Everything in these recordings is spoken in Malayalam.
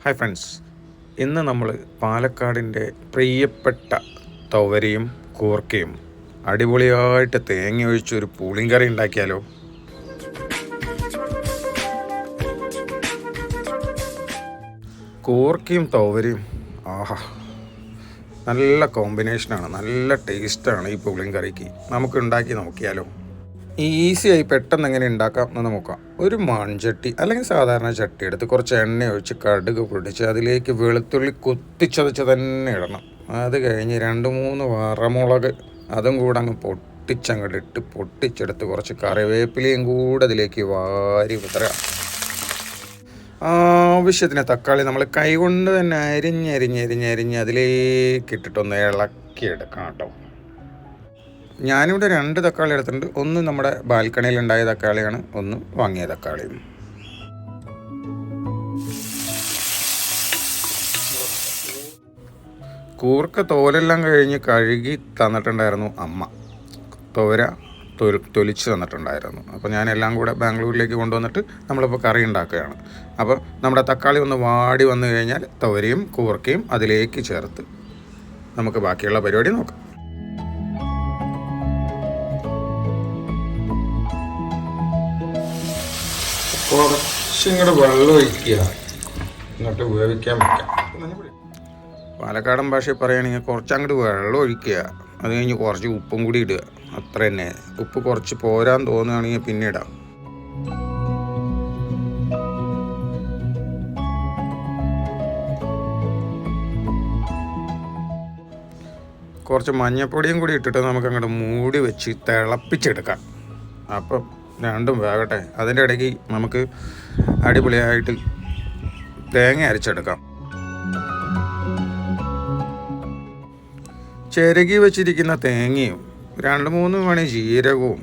ഹായ് ഫ്രണ്ട്സ്, ഇന്ന് നമ്മൾ പാലക്കാടിൻ്റെ പ്രിയപ്പെട്ട തുവരയും കൂർക്കയും അടിപൊളിയായിട്ട് തേങ്ങ ഒഴിച്ചൊരു പുളിങ്കറി ഉണ്ടാക്കിയാലോ? കൂർക്കയും തുവരയും ആഹാ, നല്ല കോമ്പിനേഷനാണ്, നല്ല ടേസ്റ്റാണ് ഈ പുളിങ്കറിക്ക്. നമുക്ക് ഉണ്ടാക്കി നോക്കിയാലോ? ഈസിയായി പെട്ടെന്ന് എങ്ങനെ ഉണ്ടാക്കാം എന്ന് നോക്കാം. ഒരു മൺചട്ടി അല്ലെങ്കിൽ സാധാരണ ചട്ടി എടുത്ത് കുറച്ച് എണ്ണ ഒഴിച്ച് കടുക് പൊടിച്ച് അതിലേക്ക് വെളുത്തുള്ളി കുത്തിച്ചതച്ച് തന്നെ ഇടണം. അത് കഴിഞ്ഞ് 2-3 വറമുളക് അതും കൂടെ അങ്ങ് പൊട്ടിച്ചങ്ങോട്ട് ഇട്ട് പൊട്ടിച്ചെടുത്ത് കുറച്ച് കറിവേപ്പിലയും കൂടെ അതിലേക്ക് വാരി വിതറുക. ആവശ്യത്തിന് തക്കാളി നമ്മൾ കൈകൊണ്ട് തന്നെ അരിഞ്ഞ് അതിലേക്ക് ഇട്ടിട്ടൊന്ന് ഇളക്കിയെടുക്കണം കേട്ടോ. ഞാനിവിടെ 2 തക്കാളി എടുത്തിട്ടുണ്ട്. ഒന്ന് നമ്മുടെ ബാൽക്കണിയിൽ ഉണ്ടായ തക്കാളിയാണ്, ഒന്ന് വാങ്ങിയ തക്കാളിയും. കൂർക്ക തോലെല്ലാം കഴിഞ്ഞ് കഴുകി തന്നിട്ടുണ്ടായിരുന്നു അമ്മ. തോര തൊലിച്ച് തന്നിട്ടുണ്ടായിരുന്നു. അപ്പോൾ ഞാനെല്ലാം കൂടെ ബാംഗ്ലൂരിലേക്ക് കൊണ്ടുവന്നിട്ട് നമ്മളിപ്പോൾ കറി ഉണ്ടാക്കുകയാണ്. അപ്പോൾ നമ്മുടെ തക്കാളി ഒന്ന് വാടി വന്നു കഴിഞ്ഞാൽ തോരയും കൂർക്കയും അതിലേക്ക് ചേർത്ത് നമുക്ക് ബാക്കിയുള്ള പരിപാടി നോക്കാം. കുറച്ചിങ്ങോട്ട് വെള്ളം ഒഴിക്കുക, എന്നിട്ട് വേവിക്കാൻ വയ്ക്കാം. പാലക്കാടൻ ഭാഷയിൽ പറയുകയാണെങ്കിൽ കുറച്ചങ്ങോട്ട് വെള്ളം ഒഴിക്കുക, അത് കഴിഞ്ഞ് കുറച്ച് ഉപ്പും കൂടി ഇടുക. അത്ര തന്നെ. ഉപ്പ് കുറച്ച് പോരാൻ തോന്നുകയാണെങ്കിൽ പിന്നെ ഇടാം. കുറച്ച് മഞ്ഞൾപ്പൊടിയും കൂടി ഇട്ടിട്ട് നമുക്ക് അങ്ങോട്ട് മൂടി വെച്ച് തിളപ്പിച്ചെടുക്കാം. അപ്പം രണ്ടും വേകട്ടെ. അതിൻ്റെ ഇടയ്ക്ക് നമുക്ക് അടിപൊളിയായിട്ട് തേങ്ങ അരച്ചെടുക്കാം. ചിരകി വെച്ചിരിക്കുന്ന തേങ്ങയും 2-3 മണി ജീരകവും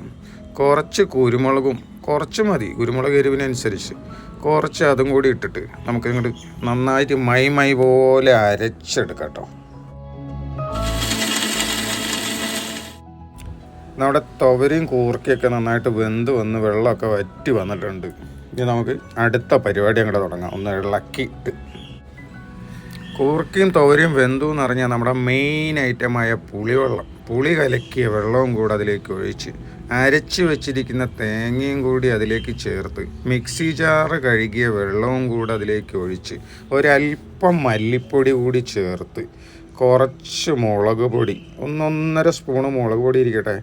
കുറച്ച് കുരുമുളകും, കുറച്ച് മതി കുരുമുളക് എരിവിനനുസരിച്ച്, കുറച്ച് അതും കൂടി ഇട്ടിട്ട് നമുക്ക് ഇങ്ങോട്ട് നന്നായിട്ട് മൈ പോലെ അരച്ചെടുക്കാം കേട്ടോ. നമ്മുടെ തുവരയും കൂർക്കയൊക്കെ നന്നായിട്ട് വെന്ത് വന്ന് വെള്ളമൊക്കെ വറ്റി വന്നിട്ടുണ്ട്. ഇനി നമുക്ക് അടുത്ത പരിപാടി അങ്ങോട്ട് തുടങ്ങാം. ഒന്ന് ഇളക്കിയിട്ട് കൂർക്കയും തുവരയും വെന്തു എന്ന് പറഞ്ഞാൽ നമ്മുടെ മെയിൻ ഐറ്റമായ പുളിവെള്ളം, പുളി കലക്കിയ വെള്ളവും കൂടെ അതിലേക്ക് ഒഴിച്ച് അരച്ച് വെച്ചിരിക്കുന്ന തേങ്ങയും കൂടി അതിലേക്ക് ചേർത്ത് മിക്സി ജാറ് കഴുകിയ വെള്ളവും കൂടെ അതിലേക്ക് ഒഴിച്ച് ഒരല്പം മല്ലിപ്പൊടി കൂടി ചേർത്ത് കുറച്ച് മുളക് പൊടി, 1-1.5 സ്പൂണ് മുളക് പൊടി ഇരിക്കട്ടെ,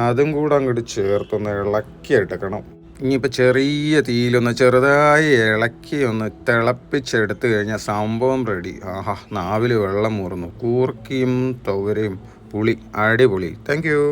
അതും കൂടെ അങ്ങോട്ട് ചേർത്തൊന്ന് ഇളക്കിയെടുക്കണം. ഇനിയിപ്പോൾ ചെറിയ തീയിലൊന്ന് ചെറുതായി ഇളക്കി ഒന്ന് തിളപ്പിച്ചെടുത്ത് കഴിഞ്ഞാൽ സംഭവം റെഡി. ആഹാ, നാവിൽ വെള്ളം മൂറുന്നു. കൂർക്കയും തുവരയും പുളി അടിപൊളി. Thank you.